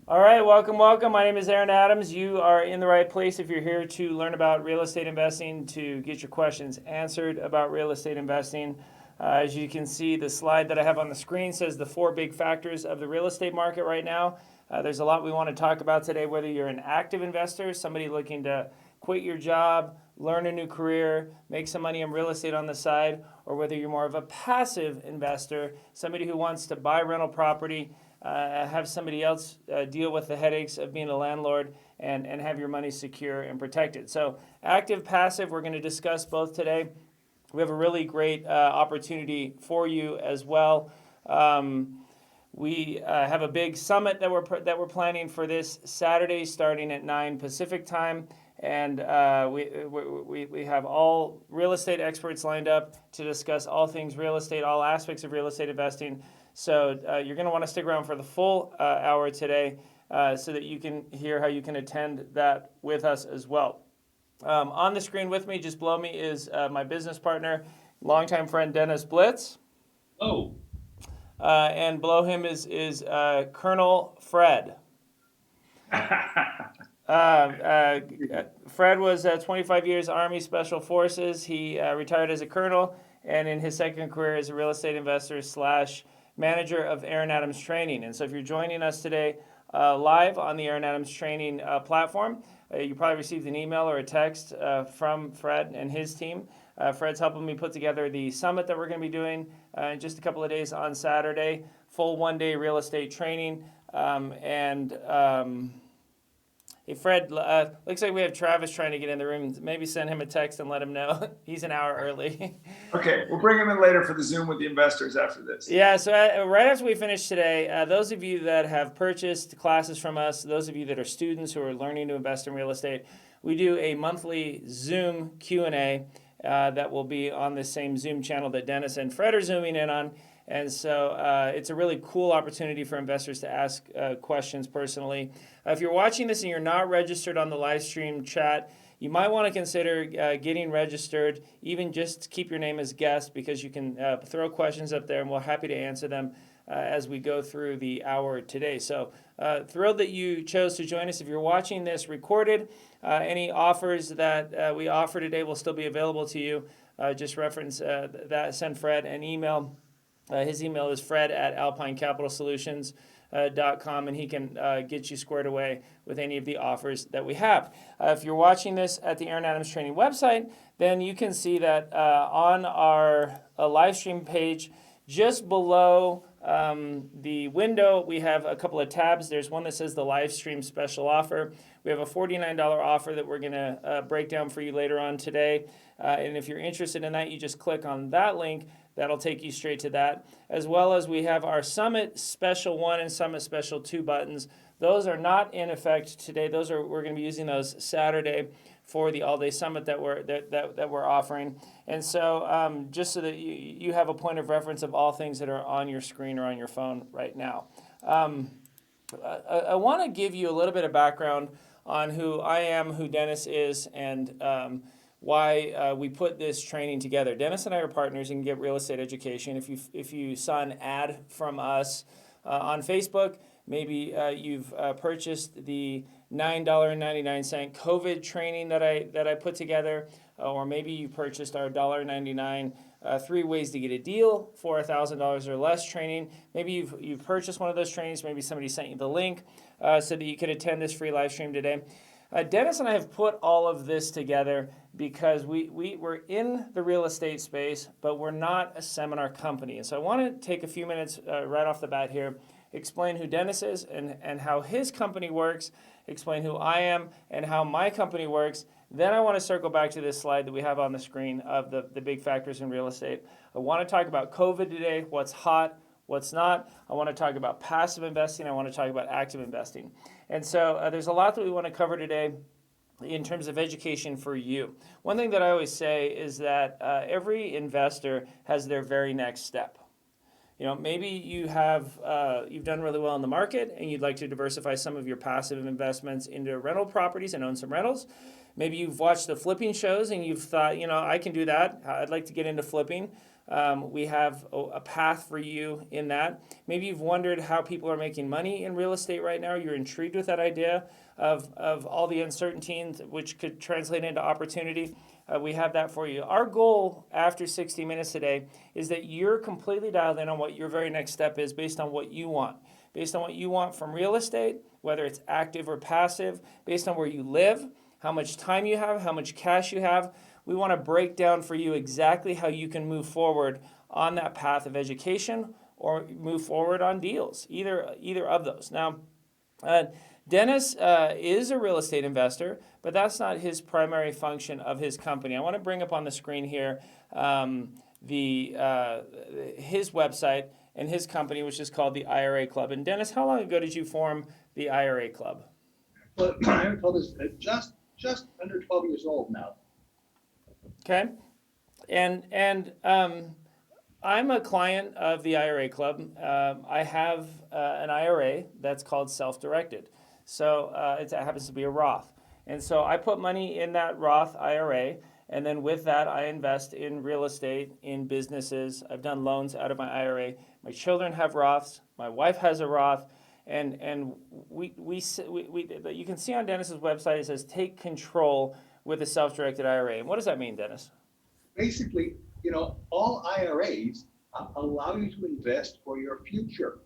All right, welcome, welcome. My name is Aaron Adams. You are in the right place if you're here to learn about real estate investing, to get your questions answered about real estate investing. As you can see, the slide that I have on the screen says the four big factors of the real estate market right now. There's a lot we want to talk about today, whether you're an active investor, somebody looking to quit your job, learn a new career, make some money in real estate on the side, or whether you're more of a passive investor, somebody who wants to buy rental property, have somebody else deal with the headaches of being a landlord and have your money secure and protected. So active, passive, we're going to discuss both today. We have a really great opportunity for you as well. We have a big summit that we're planning for this Saturday, starting at 9 Pacific time, and we have all real estate experts lined up to discuss all things real estate, all aspects of real estate investing. So you're going to want to stick around for the full hour today, so that you can hear how you can attend that with us as well. On the screen with me, just below me, is my business partner, longtime friend Dennis Blitz. Oh, And below him is Colonel Fred. Fred was 25 years Army Special Forces. He retired as a colonel, and in his second career as a real estate investor slash manager of Aaron Adams Training. And so if you're joining us today live on the Aaron Adams Training platform, you probably received an email or a text from Fred and his team. Fred's helping me put together the summit that we're going to be doing in just a couple of days on Saturday, full one-day real estate training. Hey, Fred, looks like we have Travis trying to get in the room. Maybe send him a text and let him know he's an hour early. okay. We'll bring him in later for the Zoom with the investors after this. Yeah, so right after we finish today, those of you that have purchased classes from us, those of you that are students who are learning to invest in real estate, we do a monthly Zoom Q&A that will be on the same Zoom channel that Dennis and Fred are zooming in on. And so it's a really cool opportunity for investors to ask questions personally. If you're watching this and you're not registered on the live stream chat, you might want to consider getting registered, even just keep your name as guest, because you can throw questions up there and we're happy to answer them as we go through the hour today. So thrilled that you chose to join us. If you're watching this recorded, any offers that we offer today will still be available to you. Just reference that, send Fred an email. His email is fred@alpinecapitalsolutions.com, and he can get you squared away with any of the offers that we have. If you're watching this at the Aaron Adams Training website, then you can see that on our live stream page, just below the window, we have a couple of tabs. There's one that says the live stream special offer. We have a $49 offer that we're going to break down for you later on today. And if you're interested in that, you just click on that link. That'll take you straight to that. As well as we have our Summit Special 1 and Summit Special 2 buttons. Those are not in effect today. We're going to be using those Saturday for the all-day summit that we're offering. And so just so that you have a point of reference of all things that are on your screen or on your phone right now. I want to give you a little bit of background on who I am, who Dennis is, and why we put this training together. Dennis and I are partners in Get Real Estate Education. If you saw an ad from us on Facebook, maybe you've purchased the $9.99 COVID training that I put together, or maybe you purchased our $1.99 3 ways to get a deal for $1,000 or less training. Maybe you've purchased one of those trainings. Maybe somebody sent you the link so that you could attend this free live stream today. Dennis and I have put all of this together because we're in the real estate space, but we're not a seminar company. And so I want to take a few minutes right off the bat here, explain who Dennis is and how his company works, explain who I am and how my company works. Then I want to circle back to this slide that we have on the screen of the big factors in real estate. I want to talk about COVID today, what's hot, what's not. I want to talk about passive investing. I want to talk about active investing. And so there's a lot that we want to cover today in terms of education for you. One thing that I always say is that every investor has their very next step. You know, maybe you've done really well in the market and you'd like to diversify some of your passive investments into rental properties and own some rentals. Maybe you've watched the flipping shows and you've thought, I can do that. I'd like to get into flipping. We have a path for you in that. Maybe you've wondered how people are making money in real estate right now. You're intrigued with that idea of all the uncertainties which could translate into opportunity. We have that for you. Our goal after 60 minutes today is that you're completely dialed in on what your very next step is based on what you want. Based on what you want from real estate, whether it's active or passive, based on where you live, how much time you have, how much cash you have. We want to break down for you exactly how you can move forward on that path of education or move forward on deals, either of those. Now, Dennis is a real estate investor, but that's not his primary function of his company. I want to bring up on the screen here his website and his company, which is called the IRA Club. And Dennis, how long ago did you form the IRA Club? Well, IRA Club is just under 12 years old now. Okay, and I'm a client of the IRA Club. I have an IRA that's called self-directed, so it happens to be a Roth, and so I put money in that Roth IRA. And then with that, I invest in real estate, in businesses. I've done loans out of my IRA. My children have Roths. My wife has a Roth. And we you can see on Dennis's website, it says take control with a self-directed IRA. And what does that mean, Dennis? Basically, all IRAs allow you to invest for your future.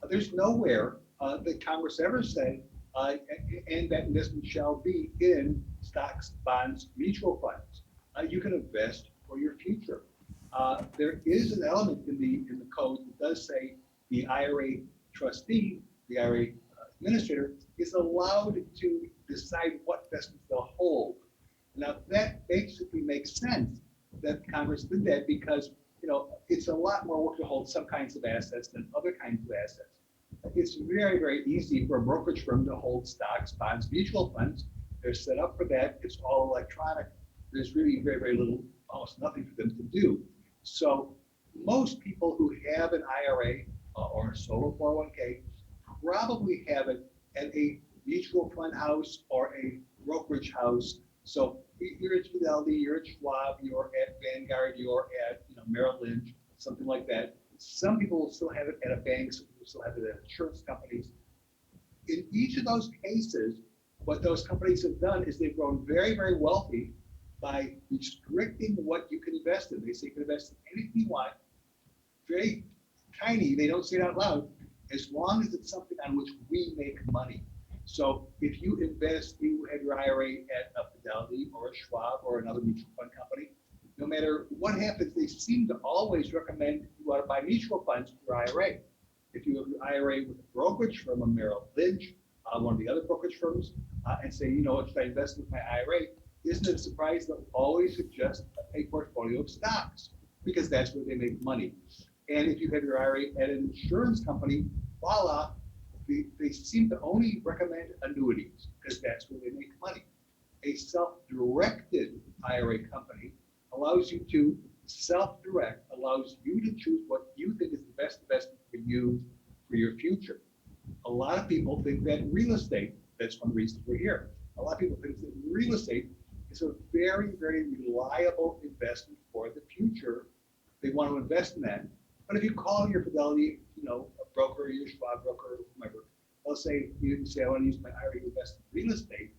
There's nowhere that Congress ever said, and that investment shall be in stocks, bonds, mutual funds. You can invest for your future. There is an element in the code that does say the IRA trustee, the IRA administrator, is allowed to decide what investments they'll hold. Now that basically makes sense that Congress did that because it's a lot more work to hold some kinds of assets than other kinds of assets. It's very, very easy for a brokerage firm to hold stocks, bonds, mutual funds. They're set up for that. It's all electronic. There's really very, very little, almost nothing for them to do. So most people who have an IRA or a solo 401k probably have it at a mutual fund house or a brokerage house. So you're at Fidelity, you're at Schwab, you're at Vanguard, you're at Merrill Lynch, something like that. Some people will still have it at a bank, some people still have it at insurance companies. In each of those cases, what those companies have done is they've grown very, very wealthy by restricting what you can invest in. They say you can invest in anything you want, very tiny, they don't say it out loud, as long as it's something on which we make money. So if you invest, you have your IRA at a Fidelity or a Schwab or another mutual fund company, no matter what happens, they seem to always recommend you ought to buy mutual funds with your IRA. If you have your IRA with a brokerage firm, a Merrill Lynch, one of the other brokerage firms, and say, should I invest with my IRA? Isn't it a surprise they'll always suggest a portfolio of stocks because that's where they make money. And if you have your IRA at an insurance company, voila, they seem to only recommend annuities because that's where they make money. A self-directed IRA company allows you to self-direct, allows you to choose what you think is the best investment for you for your future. A lot of people think that real estate, that's one of the reasons we're here. A lot of people think that real estate is a very, very reliable investment for the future. They want to invest in that. But if you call your Fidelity, a broker, your Schwab broker, whomever, they'll say, you say, I want to use my IRA to invest in real estate.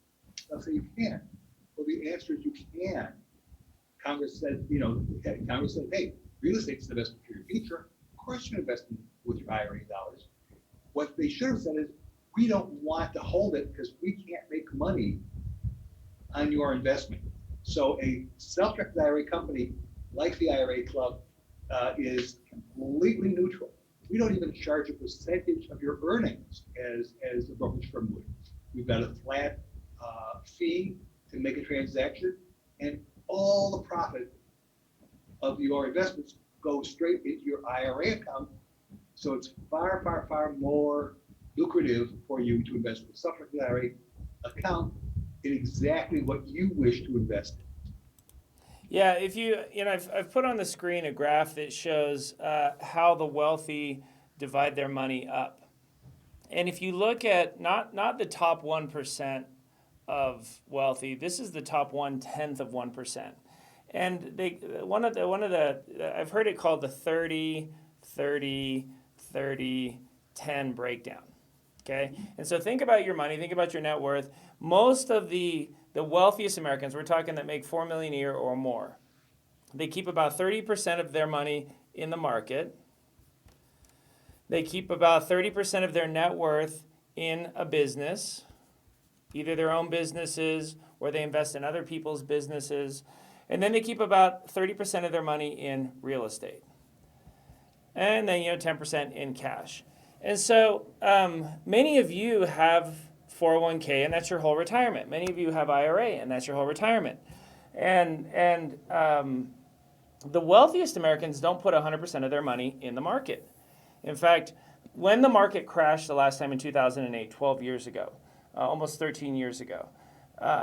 They'll say you can't. Well, the answer is you can. Congress said, hey, real estate is an investment for your future. Of course you can invest with your IRA dollars. What they should have said is, we don't want to hold it because we can't make money on your investment. So a self-directed IRA company like the IRA Club is completely neutral. We don't even charge a percentage of your earnings as a brokerage firm would. We've got a flat fee to make a transaction, and all the profit of your investments go straight into your IRA account. So it's far, far, far more lucrative for you to invest with a self-directed IRA account in exactly what you wish to invest in. Yeah, if I've put on the screen a graph that shows how the wealthy divide their money up. And if you look at not the top 1% of wealthy, this is the top 1/10 of 1%. And one of the I've heard it called the 30, 30, 30, 10 breakdown. Okay, and so think about your money, think about your net worth. Most of the wealthiest Americans, we're talking that make 4 million a year or more, they keep about 30% of their money in the market. They keep about 30% of their net worth in a business, either their own businesses or they invest in other people's businesses. And then they keep about 30% of their money in real estate. And then, 10% in cash. And so many of you have 401k, and that's your whole retirement. Many of you have IRA, and that's your whole retirement. And the wealthiest Americans don't put 100% of their money in the market. In fact, when the market crashed the last time in 2008, 12 years ago, almost 13 years ago,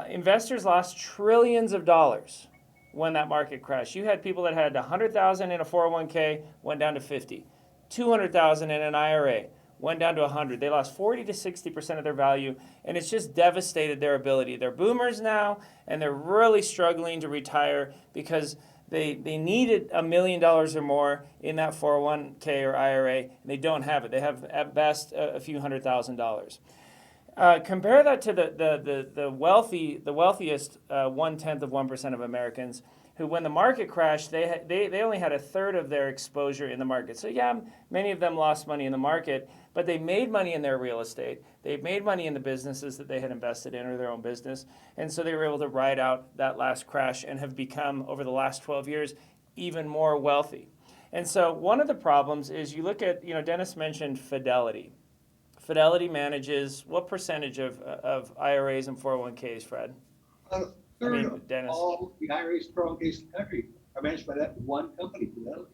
investors lost trillions of dollars when that market crashed. You had people that had 100,000 in a 401k, went down to 50. 200,000 in an IRA, went down to 100. They lost 40 to 60% of their value, and it's just devastated their ability. They're boomers now, and they're really struggling to retire because they needed $1 million or more in that 401k or IRA, and they don't have it. They have at best a few $100,000. Compare that to the wealthiest 0.1% of Americans, who, when the market crashed, they only had a third of their exposure in the market. So yeah, many of them lost money in the market, but they made money in their real estate. They made money in the businesses that they had invested in or their own business, and so they were able to ride out that last crash and have become, over the last 12 years, even more wealthy. And so one of the problems is, you look at, Dennis mentioned Fidelity. Fidelity manages what percentage of IRAs and 401ks, Fred? A third of Dennis. all the IRAs, 401ks in the country are managed by that one company, Fidelity.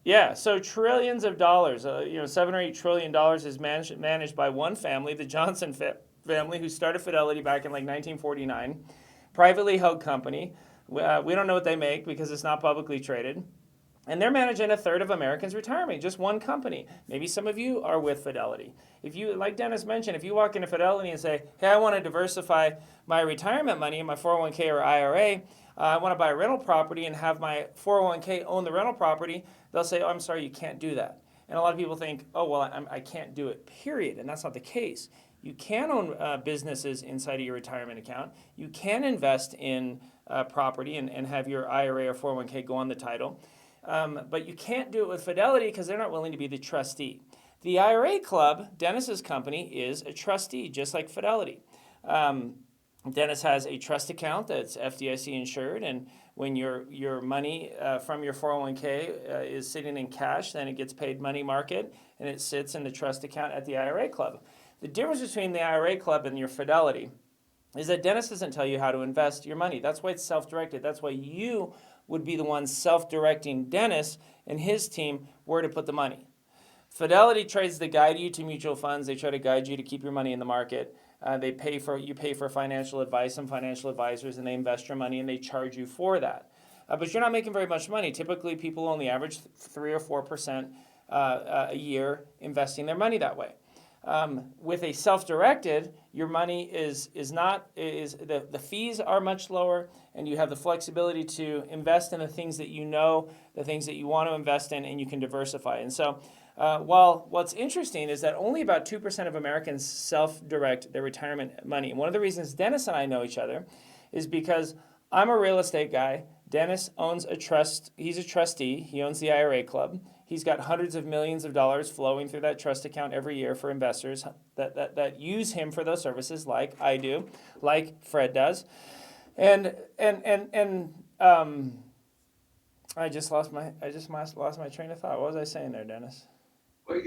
Yeah, so trillions of dollars, $7 or $8 trillion is managed by one family, the Johnson family, who started Fidelity back in like 1949, privately held company. We don't know what they make because it's not publicly traded. And they're managing a third of Americans' retirement, just one company. Maybe some of you are with Fidelity. If you, like Dennis mentioned, if you walk into Fidelity and say, hey, I want to diversify my retirement money in my 401k or IRA, I want to buy a rental property and have my 401k own the rental property, they'll say, oh, I'm sorry, you can't do that. And a lot of people think, oh, well, I can't do it, period. And that's not the case. You can own businesses inside of your retirement account. You can invest in property and have your IRA or 401k go on the title. But you can't do it with Fidelity because they're not willing to be the trustee. The IRA Club, Dennis's company, is a trustee, just like Fidelity. Dennis has a trust account that's FDIC insured, and when your money from your 401k is sitting in cash, then it gets paid money market, and it sits in the trust account at the IRA Club. The difference between the IRA Club and your Fidelity is that Dennis doesn't tell you how to invest your money. That's why it's self-directed. That's why you would be the one self-directing Dennis and his team where to put the money. Fidelity tries to guide you to mutual funds. They try to guide you to keep your money in the market. You pay for financial advice and financial advisors, and they invest your money and they charge you for that. But you're not making very much money. Typically, people only average 3 or 4% a year investing their money that way. With a self-directed, your money the fees are much lower, and you have the flexibility to invest in the things that you know, the things that you want to invest in, and you can diversify. And so, while what's interesting is that only about 2% of Americans self-direct their retirement money. And one of the reasons Dennis and I know each other is because I'm a real estate guy. Dennis owns a trust. He's a trustee. He owns the IRA Club. He's got hundreds of millions of dollars flowing through that trust account every year for investors that use him for those services, like I do, like Fred does. And I just lost my train of thought. What was I saying there, Dennis? Well,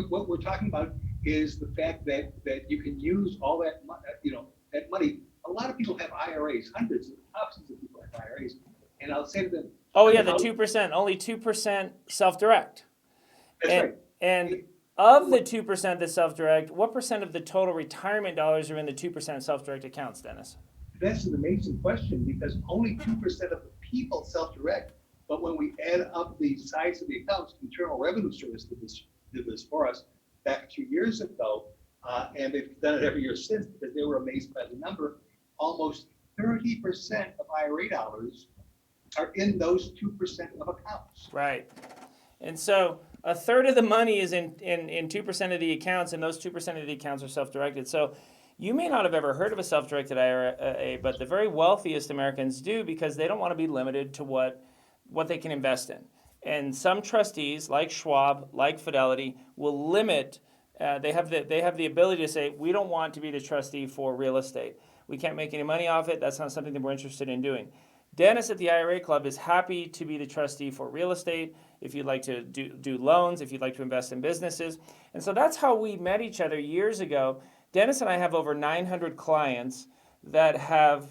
what we're talking about is the fact that you can use all that, that money. A lot of people have IRAs, hundreds of thousands of people have IRAs, and I'll say to them, oh yeah, the 2%, only 2% self-direct. That's right. And of the 2% that self-direct, what percent of the total retirement dollars are in the 2% self-direct accounts, Dennis? That's an amazing question, because only 2% of the people self-direct. But when we add up the size of the accounts, Internal Revenue Service did this for us back a few years ago, and they've done it every year since because they were amazed by the number. Almost 30% of IRA dollars are in those 2% of accounts. Right. And so a third of the money is in 2% of the accounts, and those 2% of the accounts are self-directed. So you may not have ever heard of a self-directed IRA, but the very wealthiest Americans do, because they don't want to be limited to what they can invest in. And some trustees, like Schwab, like Fidelity, will limit. They have the ability to say, we don't want to be the trustee for real estate. We can't make any money off it. That's not something that we're interested in doing. Dennis at the IRA Club is happy to be the trustee for real estate, if you'd like to do loans, if you'd like to invest in businesses. And so that's how we met each other years ago. Dennis and I have over 900 clients that have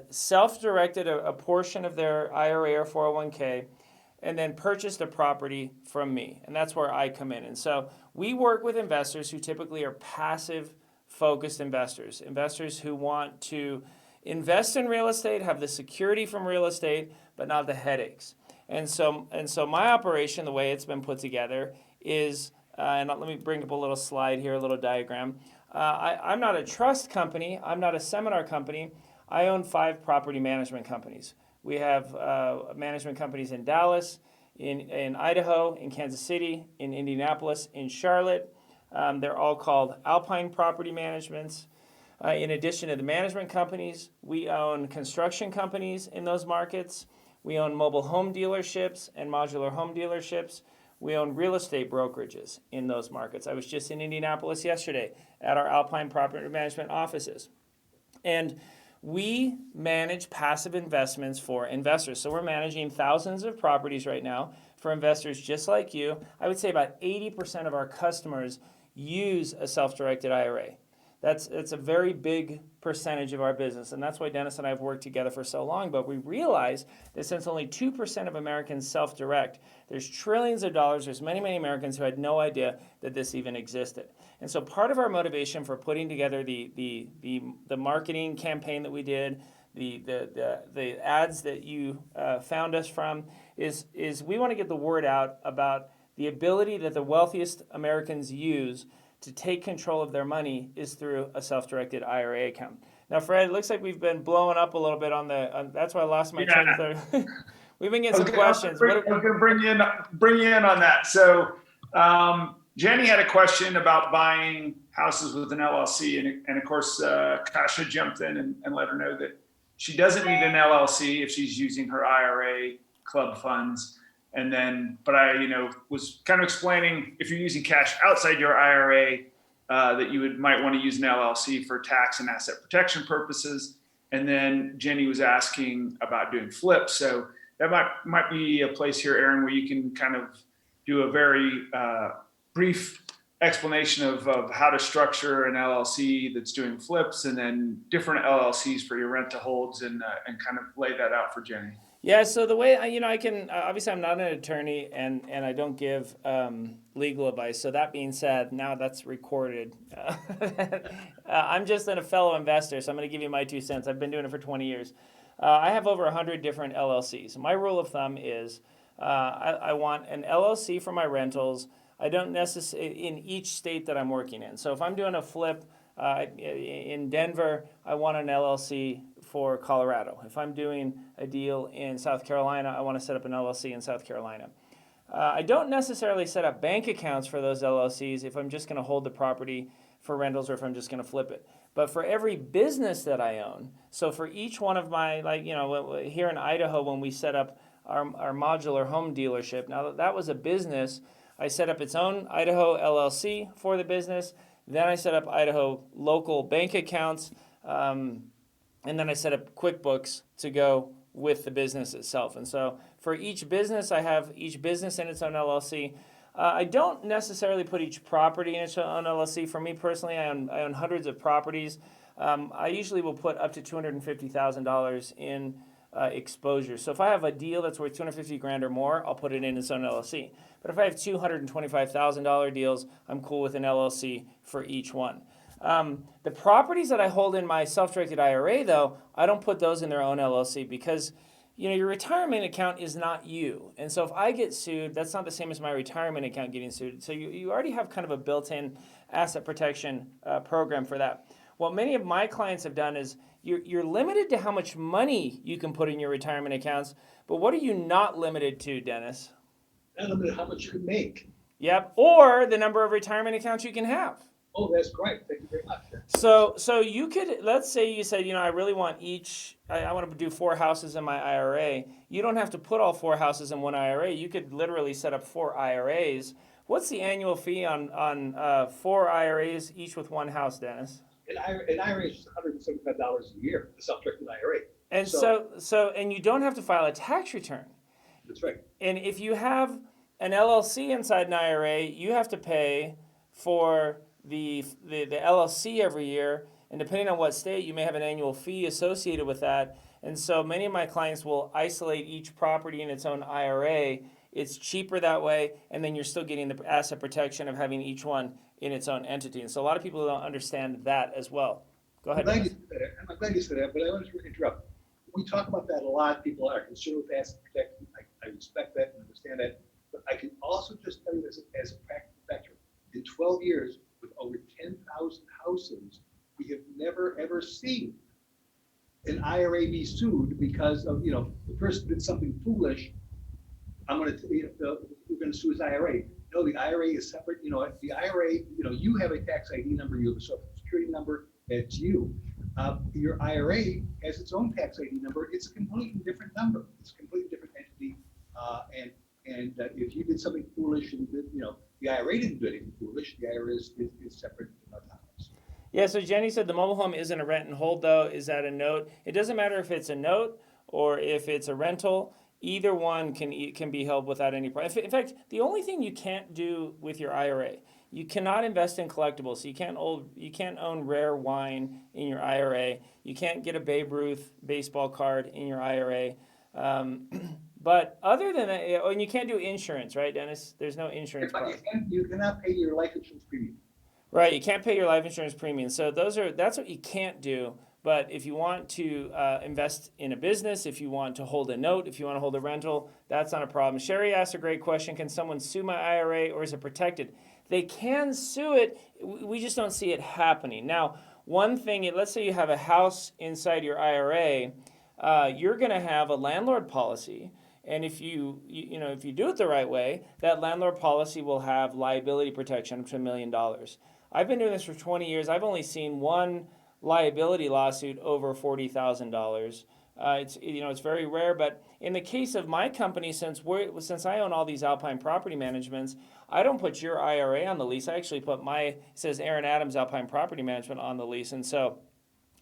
self-directed a portion of their IRA or 401k and then purchased a property from me. And that's where I come in. And so we work with investors who typically are passive focused investors, investors who want to invest in real estate, have the security from real estate, but not the headaches. And so my operation, the way it's been put together is, and let me bring up a little slide here, a little diagram. I'm not a trust company. I'm not a seminar company. I own 5 property management companies. We have management companies in Dallas, in Idaho, in Kansas City, in Indianapolis, in Charlotte. They're all called Alpine property managements. In addition to the management companies, we own construction companies in those markets. We own mobile home dealerships and modular home dealerships. We own real estate brokerages in those markets. I was just in Indianapolis yesterday at our Alpine property management offices. And we manage passive investments for investors. So we're managing thousands of properties right now for investors just like you. I would say about 80% of our customers use a self-directed IRA. It's a very big percentage of our business, and that's why Dennis and I have worked together for so long. But we realize that since only 2% of Americans self-direct, there's trillions of dollars. There's many, many Americans who had no idea that this even existed. And so part of our motivation for putting together the marketing campaign that we did, the ads that you found us from, is we want to get the word out about the ability that the wealthiest Americans use to take control of their money is through a self-directed IRA account. Now, Fred, it looks like we've been blowing up a little bit that's why I lost my train of thought. We've been getting some questions. I'm going to bring you in on that. So Jenny had a question about buying houses with an LLC, and of course, Kasha jumped in and let her know that she doesn't need an LLC if she's using her IRA club funds. And then, but I, was kind of explaining, if you're using cash outside your IRA, that you might want to use an LLC for tax and asset protection purposes. And then Jenny was asking about doing flips. So that might be a place here, Aaron, where you can kind of do a very brief explanation of how to structure an LLC that's doing flips, and then different LLCs for your rent to holds, and kind of lay that out for Jenny. Yeah, so the way, I can, obviously I'm not an attorney and I don't give legal advice. So that being said, now that's recorded. I'm just a fellow investor, so I'm going to give you my 2 cents. I've been doing it for 20 years. I have over 100 different LLCs. My rule of thumb is I want an LLC for my rentals. I don't necessarily, in each state that I'm working in. So if I'm doing a flip in Denver, I want an LLC for Colorado. If I'm doing a deal in South Carolina, I want to set up an LLC in South Carolina. I don't necessarily set up bank accounts for those LLCs if I'm just going to hold the property for rentals or if I'm just going to flip it. But for every business that I own, so for each one of my, here in Idaho, when we set up our modular home dealership, now that was a business, I set up its own Idaho LLC for the business. Then I set up Idaho local bank accounts, and then I set up QuickBooks to go with the business itself. And so for each business, I have each business in its own LLC. I don't necessarily put each property in its own LLC. For me personally, I own hundreds of properties. I usually will put up to $250,000 in exposure. So if I have a deal that's worth $250,000 or more, I'll put it in its own LLC. But if I have $225,000 deals, I'm cool with an LLC for each one. The properties that I hold in my self-directed IRA, though, I don't put those in their own LLC because, your retirement account is not you. And so if I get sued, that's not the same as my retirement account getting sued. So you already have kind of a built-in asset protection program for that. What many of my clients have done is you're limited to how much money you can put in your retirement accounts, but what are you not limited to, Dennis? Not limited how much you can make. Yep, or the number of retirement accounts you can have. Oh, that's great. Thank you very much. So you could, let's say you said, I really want I want to do 4 houses in my IRA. You don't have to put all 4 houses in one IRA. You could literally set up 4 IRAs. What's the annual fee on 4 IRAs, each with 1 house, Dennis? An IRA is $175 a year, the self-directed IRA. And so and you don't have to file a tax return. That's right. And if you have an LLC inside an IRA, you have to pay for the LLC every year, and depending on what state, you may have an annual fee associated with that. And so many of my clients will isolate each property in its own IRA. It's cheaper that way, and then you're still getting the asset protection of having each one in its own entity. And so a lot of people don't understand that as well. Go ahead. I'm glad you said that, but I want to interrupt. We talk about that a lot. People are concerned with asset protection. I respect that and understand that. But I can also just tell you this as a practical factor. In 12 years, with over 10,000 houses, we have never, ever seen an IRA be sued because of, the person did something foolish. We're going to sue his IRA. No, the IRA is separate. The IRA, you have a tax ID number, you have a social security number, that's you. Your IRA has its own tax ID number. It's a completely different number. It's a completely different entity. And if you did something foolish and the IRA didn't do anything foolish, the IRA is separate and autonomous. Yeah, so Jenny said the mobile home isn't a rent and hold, though. Is that a note? It doesn't matter if it's a note or if it's a rental. Either one can be held without any price. In fact, the only thing you can't do with your IRA, you cannot invest in collectibles. So you can't own rare wine in your IRA. You can't get a Babe Ruth baseball card in your IRA. But other than that, and you can't do insurance, right, Dennis? There's no insurance product. You cannot pay your life insurance premium. Right, you can't pay your life insurance premium. So that's what you can't do. But if you want to invest in a business, if you want to hold a note, if you want to hold a rental, that's not a problem. Sherry asked a great question. Can someone sue my IRA, or is it protected? They can sue it. We just don't see it happening. Now, one thing, let's say you have a house inside your IRA, you're going to have a landlord policy. And if you do it the right way, that landlord policy will have liability protection up to $1 million. I've been doing this for 20 years. I've only seen one liability lawsuit over $40,000. It's very rare, but in the case of my company, since I own all these Alpine property managements, I don't put your IRA on the lease. I actually put it says Aaron Adams Alpine Property Management on the lease, and so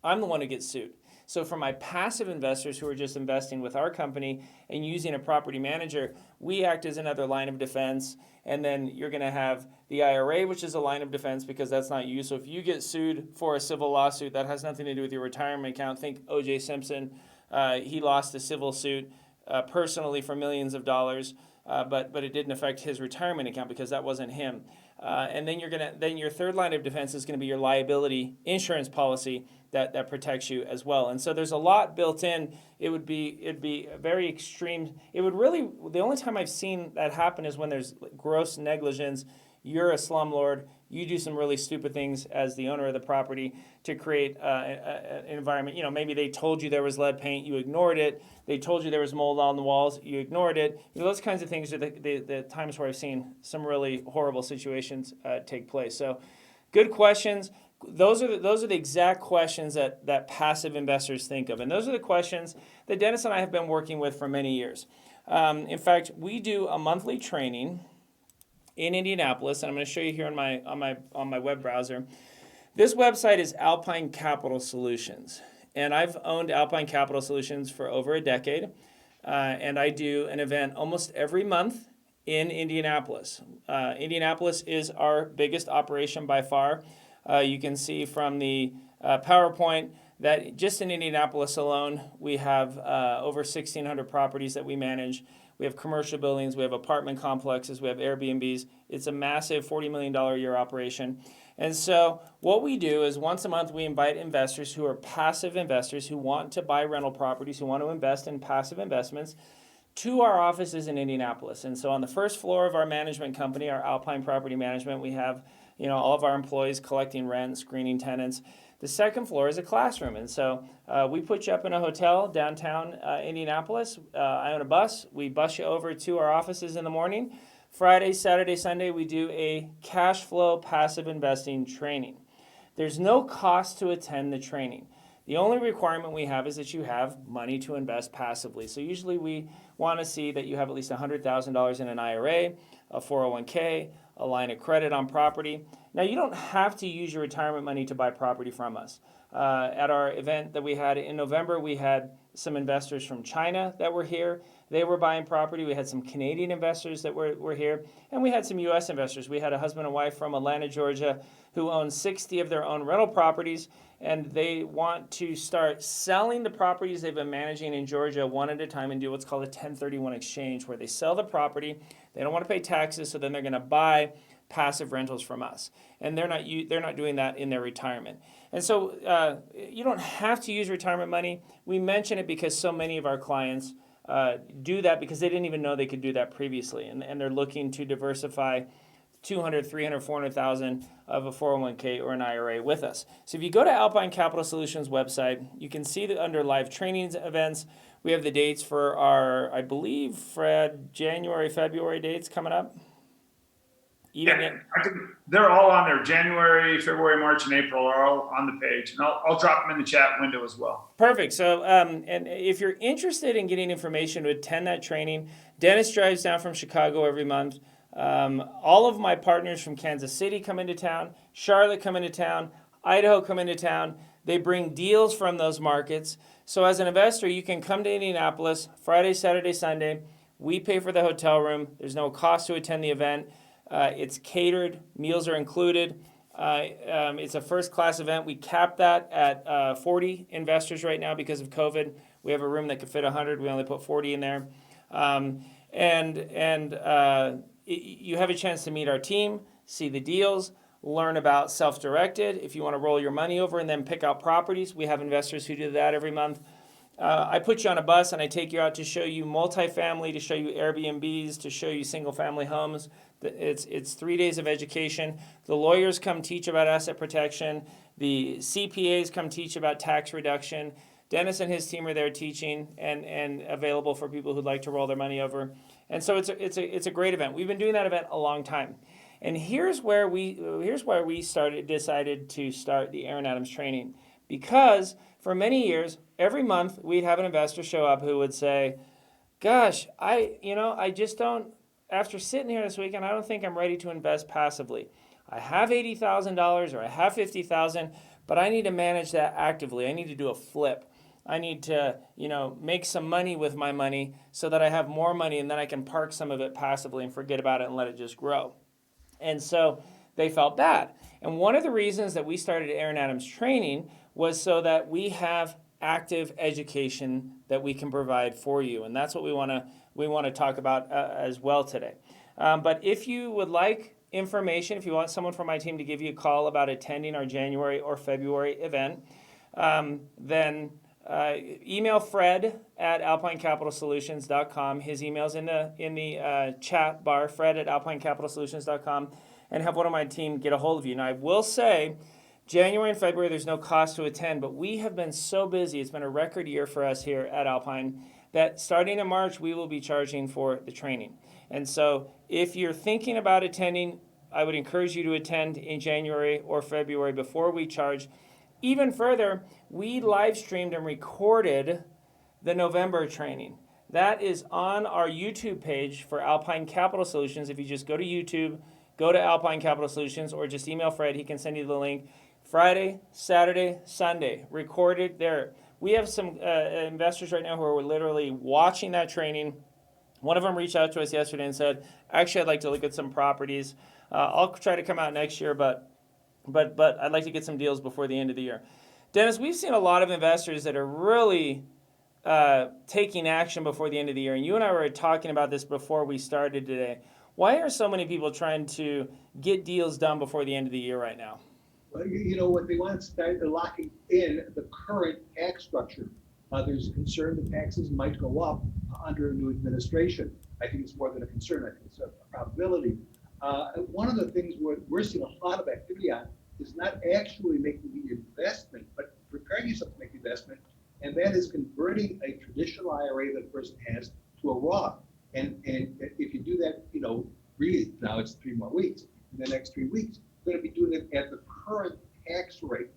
I'm the one who gets sued. So for my passive investors who are just investing with our company and using a property manager, we act as another line of defense. And then you're going to have the IRA, which is a line of defense because that's not you. So if you get sued for a civil lawsuit, that has nothing to do with your retirement account. Think O.J. Simpson. He lost a civil suit personally for millions of dollars, but it didn't affect his retirement account because that wasn't him. And then your third line of defense is going to be your liability insurance policy that protects you as well. And so there's a lot built in. It'd be very extreme. The only time I've seen that happen is when there's gross negligence. You're a slumlord. You do some really stupid things as the owner of the property to create an environment. Maybe they told you there was lead paint, you ignored it. They told you there was mold on the walls, you ignored it. Those kinds of things are the times where I've seen some really horrible situations take place. So, good questions. Those are the exact questions that passive investors think of, and those are the questions that Dennis and I have been working with for many years. In fact, we do a monthly training in Indianapolis, and I'm going to show you here on my web browser. This website is Alpine Capital Solutions, and I've owned Alpine Capital Solutions for over a decade, and I do an event almost every month in Indianapolis. Indianapolis is our biggest operation by far. You can see from the PowerPoint that just in Indianapolis alone, we have over 1,600 properties that we manage. We have commercial buildings, we have apartment complexes, we have Airbnbs. It's a massive $40 million a year operation. And so what we do is once a month we invite investors who are passive investors who want to buy rental properties, who want to invest in passive investments, to our offices in Indianapolis. And so on the first floor of our management company, our Alpine Property Management, we have all of our employees collecting rent, screening tenants. The second floor is a classroom, and so we put you up in a hotel downtown Indianapolis. I own a bus. We bus you over to our offices in the morning. Friday, Saturday, Sunday, we do a cash flow passive investing training. There's no cost to attend the training. The only requirement we have is that you have money to invest passively. So usually we want to see that you have at least $100,000 in an IRA, a 401k, a line of credit on property. Now, you don't have to use your retirement money to buy property from us. At our event that we had in November, we had some investors from China that were here. They were buying property. We had some Canadian investors that were here, and we had some U.S. investors. We had a husband and wife from Atlanta, Georgia, who own 60 of their own rental properties, and they want to start selling the properties they've been managing in Georgia one at a time and do what's called a 1031 exchange, where they sell the property. They don't want to pay taxes, so then they're going to buy passive rentals from us, and they're not doing that in their retirement. And so you don't have to use retirement money. We mention it because so many of our clients do that because they didn't even know they could do that previously, and they're looking to diversify 200, 300, 400,000 of a 401k or an IRA with us. So if you go to Alpine Capital Solutions website, you can see that under live trainings events, we have the dates for our, I believe, Fred, January, February dates coming up. I think they're all on there. January, February, March, and April are all on the page, and I'll drop them in the chat window as well. Perfect. So, and if you're interested in getting information to attend that training, Dennis drives down from Chicago every month. All of my partners from Kansas City come into town, Charlotte come into town, Idaho come into town. They bring deals from those markets. So as an investor, you can come to Indianapolis Friday, Saturday, Sunday. We pay for the hotel room. There's no cost to attend the event. It's catered. Meals are included. It's a first-class event. We capped that at 40 investors right now because of COVID. We have a room that could fit 100. We only put 40 in there. You have a chance to meet our team, see the deals, learn about self-directed. If you want to roll your money over and then pick out properties, we have investors who do that every month. I put you on a bus and I take you out to show you multifamily, to show you Airbnbs, to show you single-family homes. It's 3 days of education. The lawyers come teach about asset protection. The CPAs come teach about tax reduction. Dennis and his team are there teaching and available for people who'd like to roll their money over. And so it's a great event. We've been doing that event a long time. And here's where we decided to start the Aaron Adams training, because for many years, every month we'd have an investor show up who would say, "Gosh, I just don't. After sitting here this weekend, I don't think I'm ready to invest passively. I have $80,000 or I have $50,000, but I need to manage that actively. I need to do a flip. I need to, make some money with my money so that I have more money and then I can park some of it passively and forget about it and let it just grow." And so they felt bad. And one of the reasons that we started Aaron Adams training was so that we have active education that we can provide for you. And that's what we want to talk about as well today. But if you would like information, if you want someone from my team to give you a call about attending our January or February event, then email Fred at alpinecapitalsolutions.com. His email's in the chat bar, fred@alpinecapitalsolutions.com, and have one of my team get a hold of you. Now, I will say, January and February, there's no cost to attend, but we have been so busy. It's been a record year for us here at Alpine that starting in March, we will be charging for the training. And so if you're thinking about attending, I would encourage you to attend in January or February before we charge. Even further, we live streamed and recorded the November training. That is on our YouTube page for Alpine Capital Solutions. If you just go to YouTube, go to Alpine Capital Solutions, or just email Fred, he can send you the link. Friday, Saturday, Sunday, recorded there. We have some investors right now who are literally watching that training. One of them reached out to us yesterday and said, "Actually, I'd like to look at some properties. I'll try to come out next year, but I'd like to get some deals before the end of the year." Dennis, we've seen a lot of investors that are really taking action before the end of the year. And you and I were talking about this before we started today. Why are so many people trying to get deals done before the end of the year right now? Well, what they want to start locking in the current tax structure. There's a concern that taxes might go up under a new administration. I think it's more than a concern. I think it's a probability. One of the things we're seeing a lot of activity on is not actually making the investment, but preparing yourself to make the investment, and that is converting a traditional IRA that a person has to a Roth. And if you do that, really, now it's 3 more weeks. In the next 3 weeks, you're going to be doing it at the current tax rate.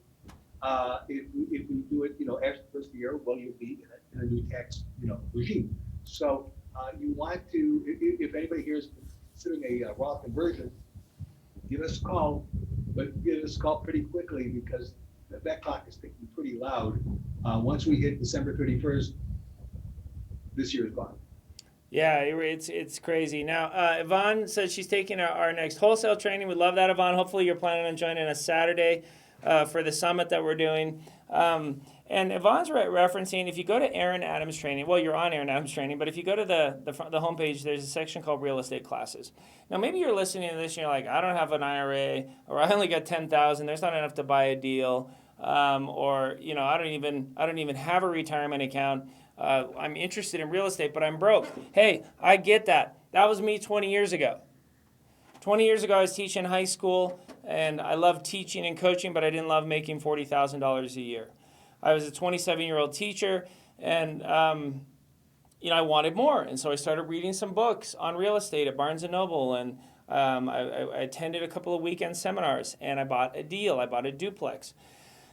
If we do it, after the first year, well, you'll be in a new tax, regime. So you want to, if anybody here is considering a Roth conversion, give us a call, but give us a call pretty quickly because that clock is ticking pretty loud. Once we hit December 31st, this year is gone. Yeah, it's crazy. Now, Yvonne says she's taking our next wholesale training. We love that, Yvonne. Hopefully you're planning on joining us Saturday for the summit that we're doing. And Yvonne's referencing, if you go to Aaron Adams Training, well, you're on Aaron Adams Training, but if you go to the homepage, there's a section called Real Estate Classes. Now, maybe you're listening to this and you're like, I don't have an IRA, or I only got 10,000. There's not enough to buy a deal, or I don't even have a retirement account. I'm interested in real estate, but I'm broke. Hey, I get that. That was me 20 years ago. 20 years ago, I was teaching high school, and I loved teaching and coaching, but I didn't love making $40,000 a year. I was a 27-year-old teacher, and I wanted more, and so I started reading some books on real estate at Barnes & Noble, and I attended a couple of weekend seminars, and I bought a deal. I bought a duplex.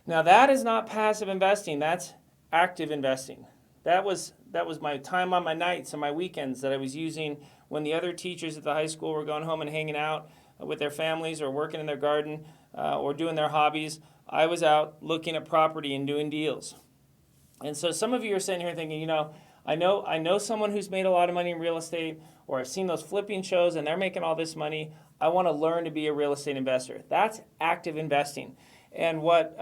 Now, that is not passive investing. That's active investing. That was my time on my nights and my weekends that I was using when the other teachers at the high school were going home and hanging out with their families or working in their garden or doing their hobbies. I was out looking at property and doing deals. And so some of you are sitting here thinking, I know someone who's made a lot of money in real estate, or I've seen those flipping shows and they're making all this money. I want to learn to be a real estate investor. That's active investing. And what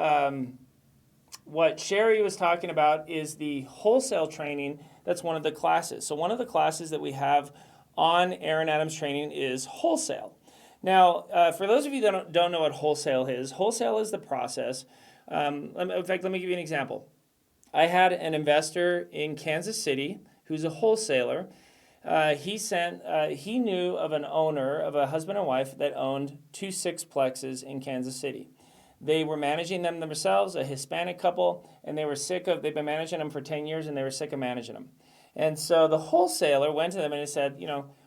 Sherry was talking about is the wholesale training. That's one of the classes. So one of the classes that we have on Aaron Adams Training is wholesale. Now, for those of you that don't know what wholesale is the process. In fact, let me give you an example. I had an investor in Kansas City who's a wholesaler. He knew of an owner of a husband and wife that owned 2 sixplexes in Kansas City. They were managing them themselves, a Hispanic couple, and they've been managing them for 10 years, and they were sick of managing them. And so the wholesaler went to them and he said,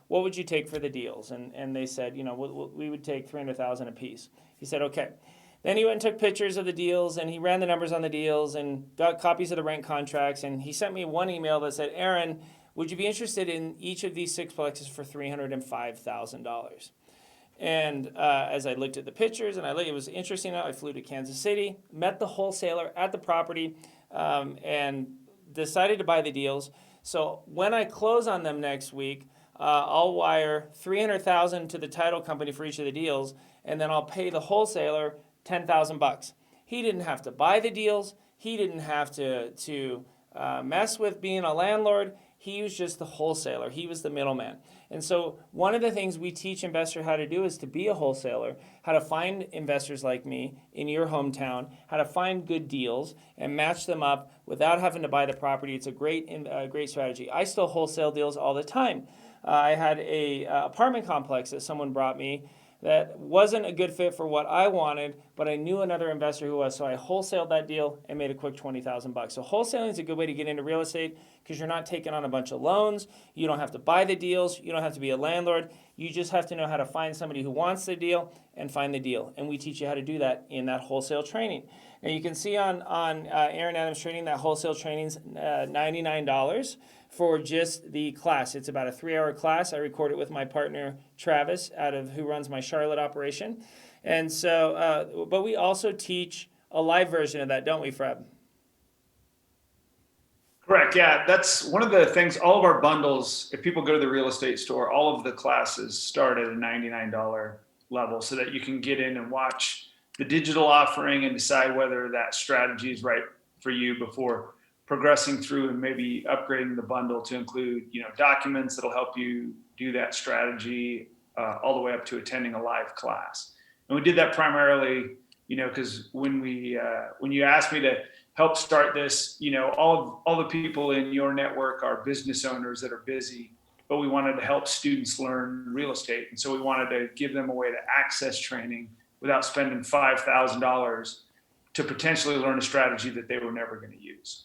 what would you take for the deals? And they said, we would take $300,000 a piece. He said, okay. Then he went and took pictures of the deals, and he ran the numbers on the deals and got copies of the rent contracts, and he sent me one email that said, Aaron, would you be interested in each of these sixplexes for $305,000? And as I looked at the pictures, and it was interesting. I flew to Kansas City, met the wholesaler at the property, and decided to buy the deals. So when I close on them next week, I'll wire $300,000 to the title company for each of the deals, and then I'll pay the wholesaler $10,000. He didn't have to buy the deals. He didn't have to mess with being a landlord. He was just the wholesaler. He was the middleman. And so one of the things we teach investors how to do is to be a wholesaler, how to find investors like me in your hometown, how to find good deals and match them up without having to buy the property. It's a great strategy. I still wholesale deals all the time. I had a apartment complex that someone brought me that wasn't a good fit for what I wanted, but I knew another investor who was, so I wholesaled that deal and made a quick $20,000. So wholesaling is a good way to get into real estate because you're not taking on a bunch of loans. You don't have to buy the deals. You don't have to be a landlord. You just have to know how to find somebody who wants the deal and find the deal. And we teach you how to do that in that wholesale training. Now you can see on Aaron Adams Training that wholesale training's $99 for just the class. It's about a 3-hour class. I record it with my partner Travis, who runs my Charlotte operation. And so, but we also teach a live version of that, don't we, Fred? Correct. Yeah, that's one of the things. All of our bundles, if people go to the real estate store, all of the classes start at a $99 level so that you can get in and watch the digital offering and decide whether that strategy is right for you before progressing through and maybe upgrading the bundle to include, documents that'll help you do that strategy all the way up to attending a live class. And we did that primarily, because when you asked me to help start this, all the people in your network are business owners that are busy but we wanted to help students learn real estate. And so we wanted to give them a way to access training without spending $5,000 to potentially learn a strategy that they were never going to use.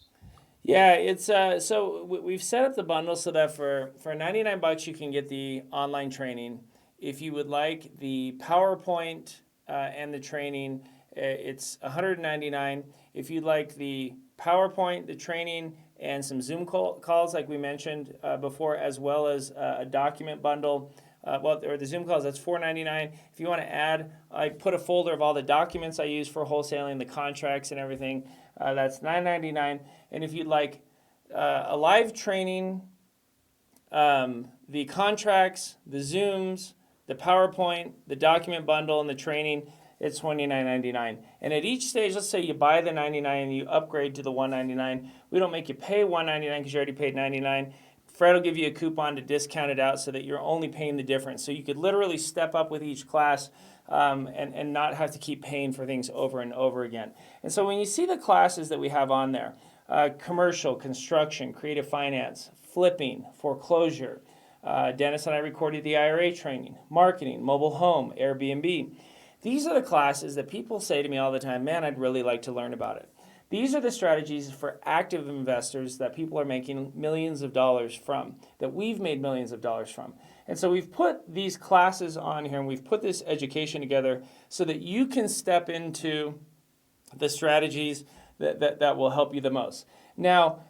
Yeah, it's we've set up the bundle so that for $99 you can get the online training. If you would like the PowerPoint and the training, it's $199. If you'd like the PowerPoint, the training, and some Zoom calls like we mentioned before, as well as a document bundle, or the Zoom calls, that's $499. If you want to add, I put a folder of all the documents I use for wholesaling, the contracts and everything, that's $999. And if you'd like a live training, the contracts, the Zooms, the PowerPoint, the document bundle, and the training, it's $29.99. And at each stage, let's say you buy the $99 and you upgrade to the $199. We don't make you pay $199 because you already paid $99. Fred will give you a coupon to discount it out so that you're only paying the difference. So you could literally step up with each class and not have to keep paying for things over and over again. And so when you see the classes that we have on there, commercial, construction, creative finance, flipping, foreclosure, Dennis and I recorded the IRA training, marketing, mobile home, Airbnb. These are the classes that people say to me all the time, man, I'd really like to learn about it. These are the strategies for active investors that people are making millions of dollars from, that we've made millions of dollars from. And so we've put these classes on here and we've put this education together so that you can step into the strategies that will help you the most. Now,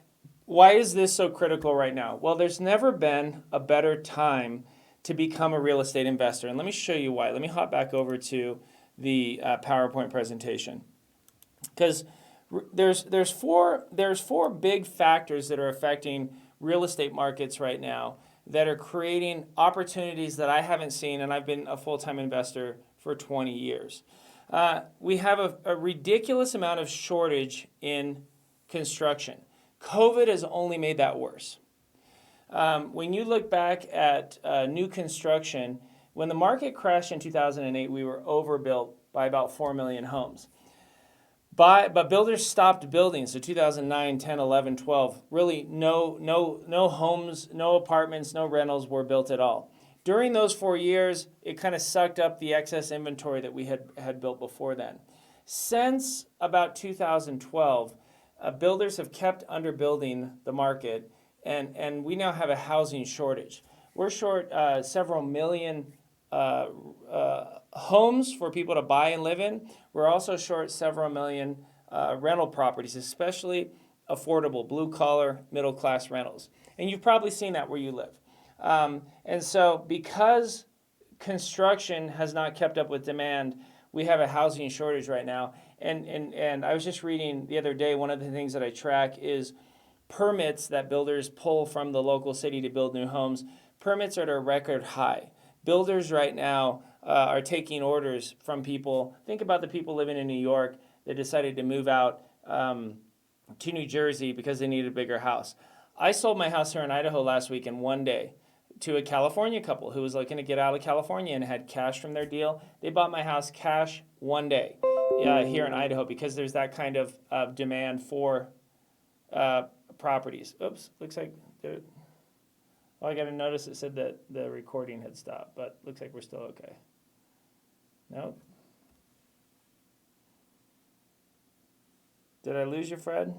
why is this so critical right now? Well, there's never been a better time to become a real estate investor. And let me show you why. Let me hop back over to the PowerPoint presentation. Because there's four big factors that are affecting real estate markets right now that are creating opportunities that I haven't seen, and I've been a full-time investor for 20 years. We have a ridiculous amount of shortage in construction. COVID has only made that worse. When you look back at new construction, when the market crashed in 2008, we were overbuilt by about 4 million homes. But builders stopped building. So 2009, 10, 11, 12, really no homes, no apartments, no rentals were built at all. During those 4 years, it kind of sucked up the excess inventory that we had built before then. Since about 2012, builders have kept underbuilding the market, and we now have a housing shortage. We're short several million homes for people to buy and live in. We're also short several million rental properties, especially affordable blue-collar, middle-class rentals. And you've probably seen that where you live. And so because construction has not kept up with demand, we have a housing shortage right now. And I was just reading the other day, one of the things that I track is permits that builders pull from the local city to build new homes. Permits are at a record high. Builders right now are taking orders from people. Think about the people living in New York that decided to move out to New Jersey because they needed a bigger house. I sold my house here in Idaho last week in one day to a California couple who was looking to get out of California and had cash from their deal. They bought my house cash one day here in Idaho because there's that kind of demand for properties. Oops, looks like I got a notice that said that the recording had stopped, but looks like we're still okay. Nope. Did I lose you, Fred?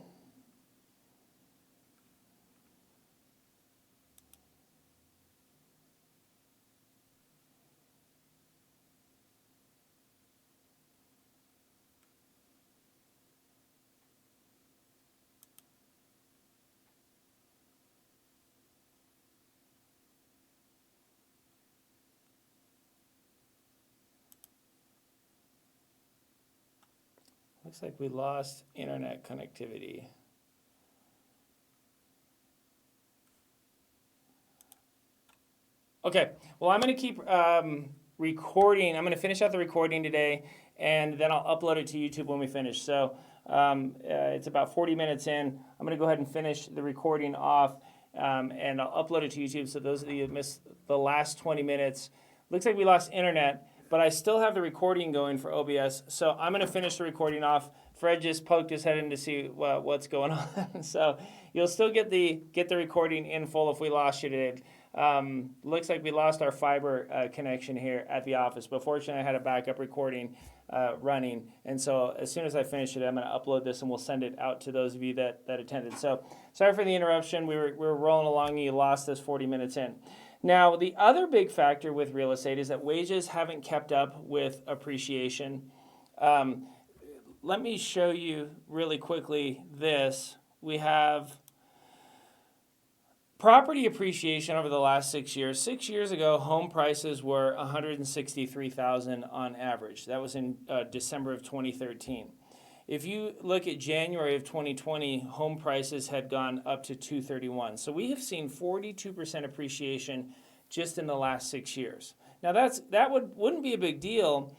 Looks like we lost internet connectivity. Okay, well, I'm going to keep recording. I'm going to finish out the recording today, and then I'll upload it to YouTube when we finish. So it's about 40 minutes in. I'm going to go ahead and finish the recording off, and I'll upload it to YouTube. So those of you who missed the last 20 minutes, looks like we lost internet, but I still have the recording going for OBS. So I'm going to finish the recording off. Fred just poked his head in to see what's going on. So you'll still get the recording in full if we lost you today. Looks like we lost our fiber connection here at the office, but fortunately I had a backup recording running. And so as soon as I finish it, I'm going to upload this and we'll send it out to those of you that attended. So sorry for the interruption. We were rolling along and you lost us 40 minutes in. Now, the other big factor with real estate is that wages haven't kept up with appreciation. Let me show you really quickly this. We have property appreciation over the last 6 years. 6 years ago, home prices were $163,000 on average. That was in December of 2013. If you look at January of 2020, home prices had gone up to $231,000. So we have seen 42% appreciation just in the last 6 years. Now that wouldn't be a big deal,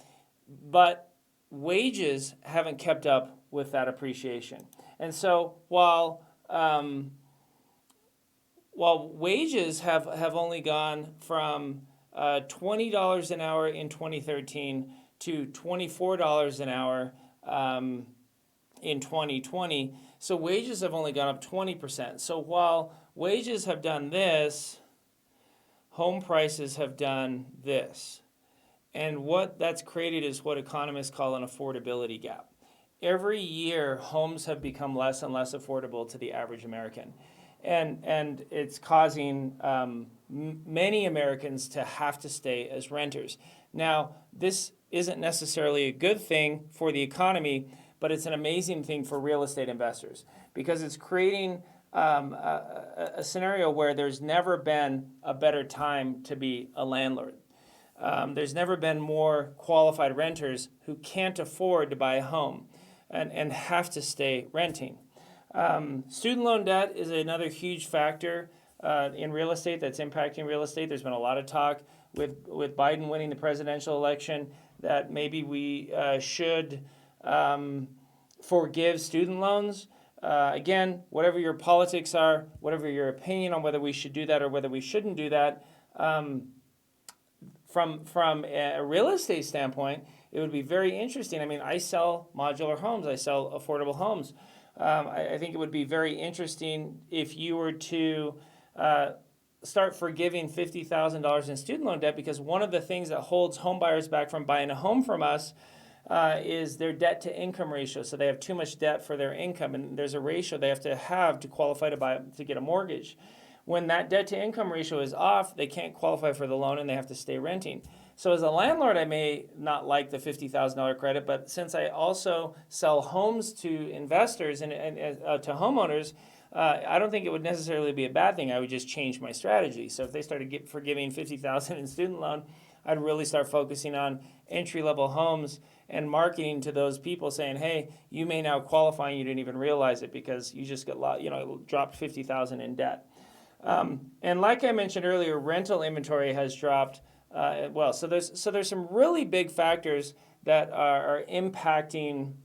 but wages haven't kept up with that appreciation. And so while wages have only gone from $20 an hour in 2013 to $24 an hour in 2020, so wages have only gone up 20%. So while wages have done this, home prices have done this. And what that's created is what economists call an affordability gap. Every year, homes have become less and less affordable to the average American. And it's causing many Americans to have to stay as renters. Now, this isn't necessarily a good thing for the economy, but it's an amazing thing for real estate investors because it's creating a scenario where there's never been a better time to be a landlord. There's never been more qualified renters who can't afford to buy a home and have to stay renting. Student loan debt is another huge factor in real estate that's impacting real estate. There's been a lot of talk with Biden winning the presidential election that maybe we should forgive student loans. Again, whatever your politics are, whatever your opinion on whether we should do that or whether we shouldn't do that, from a real estate standpoint, it would be very interesting. I mean, I sell modular homes. I sell affordable homes. I think it would be very interesting if you were to start forgiving $50,000 in student loan debt, because one of the things that holds home buyers back from buying a home from us is their debt to income ratio. So they have too much debt for their income, and there's a ratio they have to qualify to get a mortgage. When that debt to income ratio is off, they can't qualify for the loan and they have to stay renting. So as a landlord, I may not like the $50,000 credit, but since I also sell homes to investors and to homeowners, I don't think it would necessarily be a bad thing. I would just change my strategy. So if they started forgiving $50,000 in student loan, I'd really start focusing on entry-level homes and marketing to those people, saying, "Hey, you may now qualify and you didn't even realize it because you just dropped $50,000 in debt." And like I mentioned earlier, rental inventory has dropped. So there's some really big factors that are impacting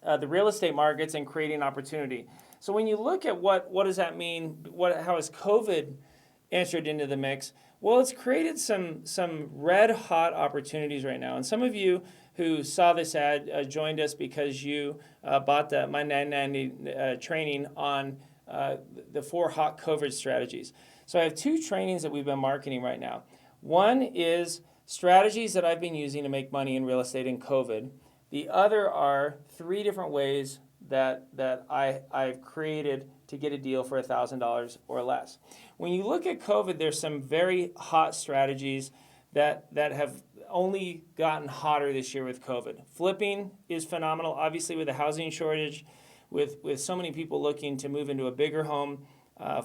the real estate markets and creating opportunity. So when you look at what does that mean? How has COVID entered into the mix? Well, it's created some red hot opportunities right now. And some of you who saw this ad joined us because you bought my 990 training on the 4 hot COVID strategies. So I have 2 trainings that we've been marketing right now. One is strategies that I've been using to make money in real estate in COVID. The other are 3 different ways that I've created to get a deal for $1,000 or less. When you look at COVID, there's some very hot strategies that have only gotten hotter this year with COVID. Flipping is phenomenal, obviously with the housing shortage, with so many people looking to move into a bigger home.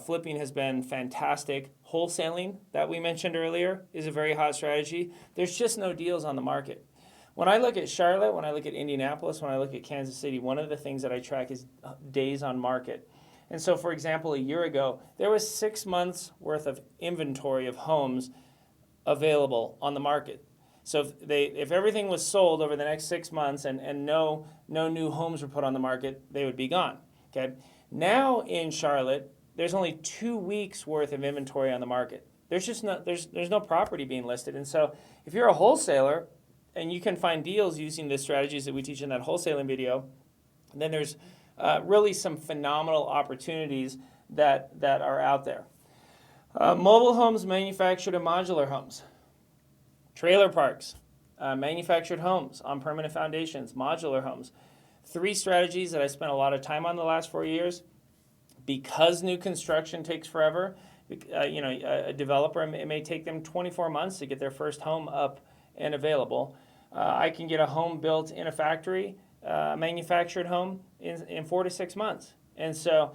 Flipping has been fantastic. Wholesaling, that we mentioned earlier, is a very hot strategy. There's just no deals on the market. When I look at Charlotte, when I look at Indianapolis, when I look at Kansas City, one of the things that I track is days on market. And so, for example, a year ago, there was 6 months worth of inventory of homes available on the market. So if everything was sold over the next 6 months and no new homes were put on the market, they would be gone. Okay. Now in Charlotte, there's only 2 weeks worth of inventory on the market. There's no property being listed. And so if you're a wholesaler and you can find deals using the strategies that we teach in that wholesaling video, then there's really some phenomenal opportunities that are out there. Mobile homes, manufactured and modular homes. Trailer parks, manufactured homes on permanent foundations, modular homes. 3 strategies that I spent a lot of time on the last 4 years. Because new construction takes forever, a developer, it may take them 24 months to get their first home up and available. I can get a home built in a factory, manufactured home in 4 to 6 months. And so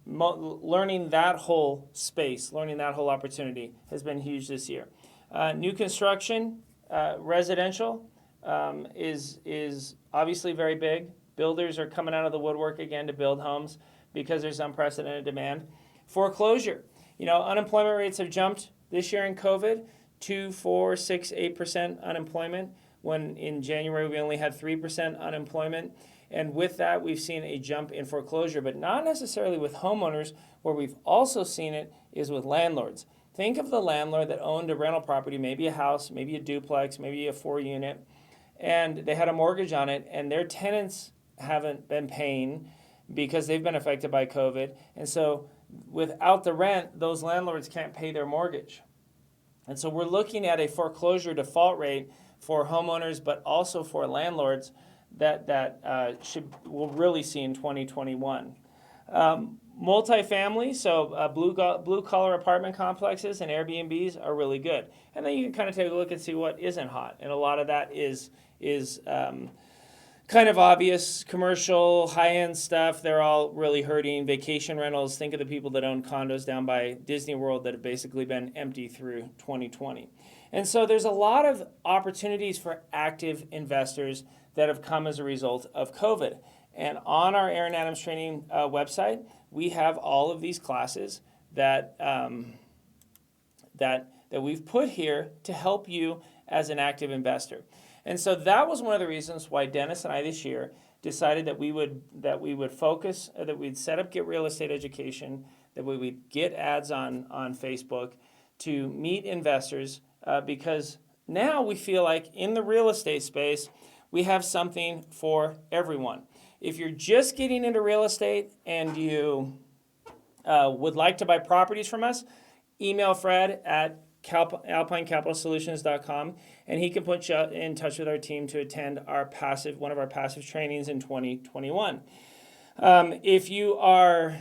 learning that whole space, learning that whole opportunity has been huge this year. New construction, residential, is obviously very big. Builders are coming out of the woodwork again to build homes because there's unprecedented demand. Foreclosure, unemployment rates have jumped this year in COVID, 2, 4, 6, 8% unemployment, when in January we only had 3% unemployment. And with that, we've seen a jump in foreclosure, but not necessarily with homeowners. Where we've also seen it is with landlords. Think of the landlord that owned a rental property, maybe a house, maybe a duplex, maybe a 4-unit, and they had a mortgage on it, and their tenants haven't been paying because they've been affected by COVID. And so without the rent, those landlords can't pay their mortgage. And so we're looking at a foreclosure default rate for homeowners, but also for landlords that we'll really see in 2021. Multifamily, so blue collar apartment complexes and Airbnbs are really good. And then you can kind of take a look and see what isn't hot. And a lot of that is kind of obvious. Commercial, high-end stuff, they're all really hurting. Vacation rentals, think of the people that own condos down by Disney World that have basically been empty through 2020. And so there's a lot of opportunities for active investors that have come as a result of COVID. And on our Aaron Adams Training website, we have all of these classes that we've put here to help you as an active investor. And so that was one of the reasons why Dennis and I this year decided that we would focus, that we'd set up Get Real Estate Education, that we would get ads on Facebook to meet investors, because now we feel like in the real estate space, we have something for everyone. If you're just getting into real estate and you would like to buy properties from us, email Fred at alpinecapitalsolutions.com, and he can put you in touch with our team to attend one of our passive trainings in 2021. If you are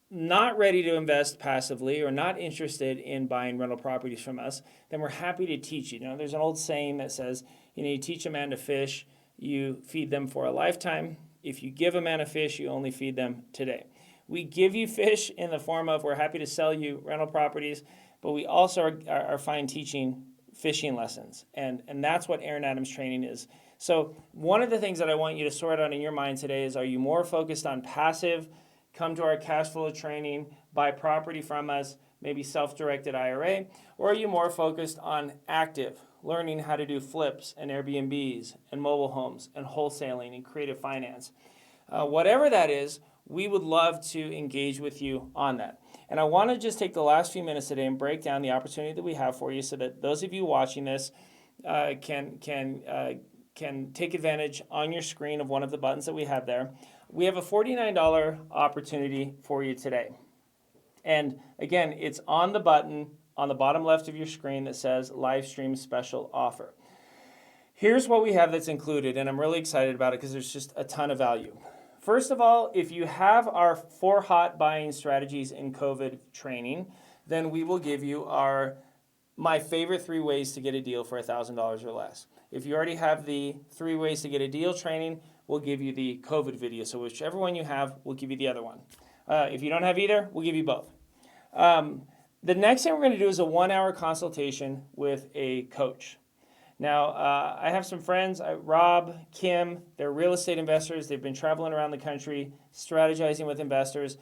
not ready to invest passively or not interested in buying rental properties from us, then we're happy to teach you. There's an old saying that says, you teach a man to fish, you feed them for a lifetime. If you give a man a fish, you only feed them today. We give you fish in the form of we're happy to sell you rental properties, but we also are fine teaching fishing lessons. And that's what Aaron Adams Training is. So one of the things that I want you to sort out in your mind today is, are you more focused on passive, come to our cash flow training, buy property from us, maybe self-directed IRA, or are you more focused on active, learning how to do flips and Airbnbs and mobile homes and wholesaling and creative finance? Whatever that is, we would love to engage with you on that. And I want to just take the last few minutes today and break down the opportunity that we have for you so that those of you watching this can take advantage on your screen of one of the buttons that we have there. We have a $49 opportunity for you today. And again, it's on the button on the bottom left of your screen that says live stream special offer. Here's what we have that's included, and I'm really excited about it because there's just a ton of value. First of all, if you have our 4 hot buying strategies in COVID training, then we will give you my favorite 3 ways to get a deal for $1,000 or less. If you already have the 3 ways to get a deal training, we'll give you the COVID video. So whichever one you have, we'll give you the other one. If you don't have either, we'll give you both. The next thing we're going to do is a 1-hour consultation with a coach. Now, I have some friends, Rob, Kim, they're real estate investors. They've been traveling around the country, strategizing with investors.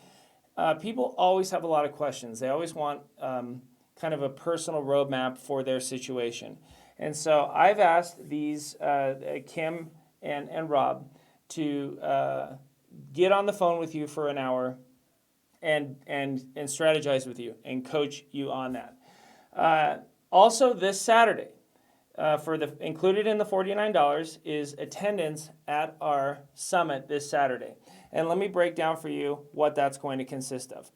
People always have a lot of questions. They always want kind of a personal roadmap for their situation. And so I've asked these, Kim and Rob, to get on the phone with you for an hour and strategize with you and coach you on that. Also, this Saturday, included in the $49 is attendance at our summit this Saturday. And let me break down for you what that's going to consist of.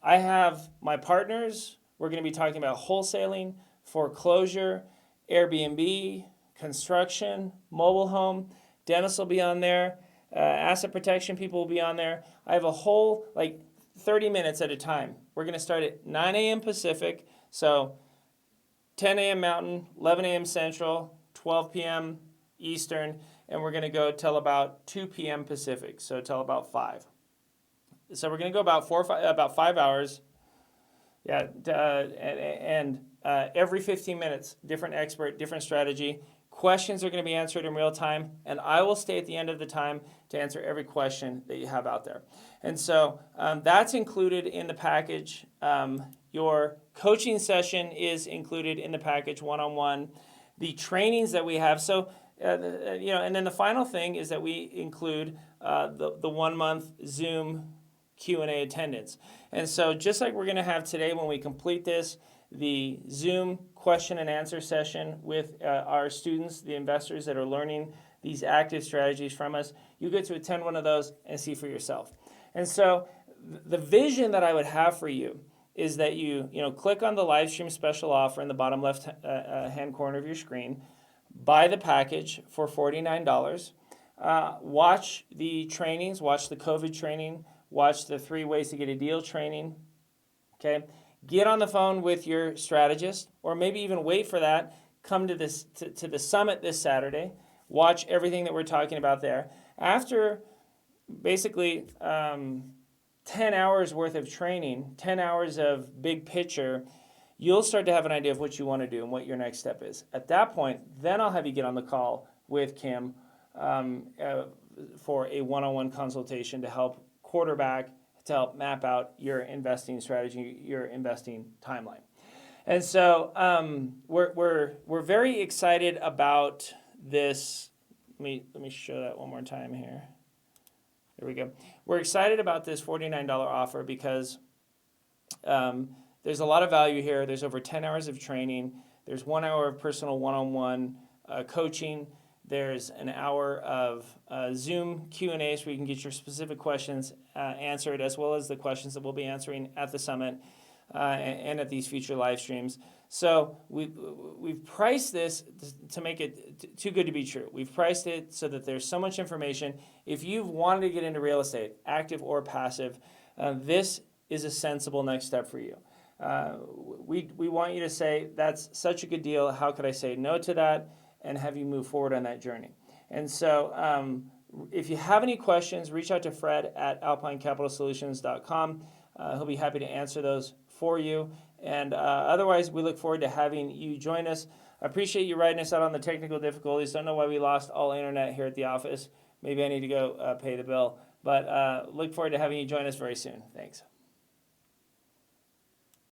I have my partners. We're going to be talking about wholesaling, foreclosure, Airbnb, construction, mobile home. Dennis will be on there. Asset protection people will be on there. I have a whole 30 minutes at a time. We're going to start at 9 a.m. Pacific, so 10 a.m. Mountain, 11 a.m. Central, 12 p.m. Eastern, and we're going to go till about 2 p.m. Pacific, so till about 5. So we're going to go about 5 hours. Yeah, and every 15 minutes, different expert, different strategy. Questions are going to be answered in real time, and I will stay at the end of the time to answer every question that you have out there. And so that's included in the package. Your coaching session is included in the package, one-on-one. The trainings that we have. So, and then the final thing is that we include the 1 month Zoom Q&A attendance. And so just like we're going to have today when we complete this, the Zoom question and answer session with our students, the investors that are learning these active strategies from us, you get to attend one of those and see for yourself. And so the vision that I would have for you is that you click on the live stream special offer in the bottom left hand corner of your screen, buy the package for $49, watch the trainings, watch the COVID training, watch the 3 ways to get a deal training, okay? Get on the phone with your strategist, or maybe even wait for that. Come to the summit this Saturday. Watch everything that we're talking about there. After basically 10 hours worth of training, 10 hours of big picture, you'll start to have an idea of what you want to do and what your next step is. At that point, then I'll have you get on the call with Kim for a one-on-one consultation to help quarterback, to help map out your investing strategy, your investing timeline. And so we're very excited about this. Let me show that one more time here. There we go. We're excited about this $49 offer because there's a lot of value here. There's over 10 hours of training. There's 1 hour of personal one-on-one coaching. There's an hour of Zoom Q&A so we can get your specific questions answered, as well as the questions that we'll be answering at the summit and at these future live streams. So we've priced this to make it too good to be true. We've priced it so that there's so much information. If you've wanted to get into real estate, active or passive, this is a sensible next step for you. We want you to say, that's such a good deal. How could I say no to that? And have you move forward on that journey. And so if you have any questions, reach out to Fred at alpinecapitalsolutions.com. He'll be happy to answer those for you. And otherwise, we look forward to having you join us. I appreciate you riding us out on the technical difficulties. Don't know why we lost all internet here at the office. Maybe I need to go pay the bill. But look forward to having you join us very soon. Thanks.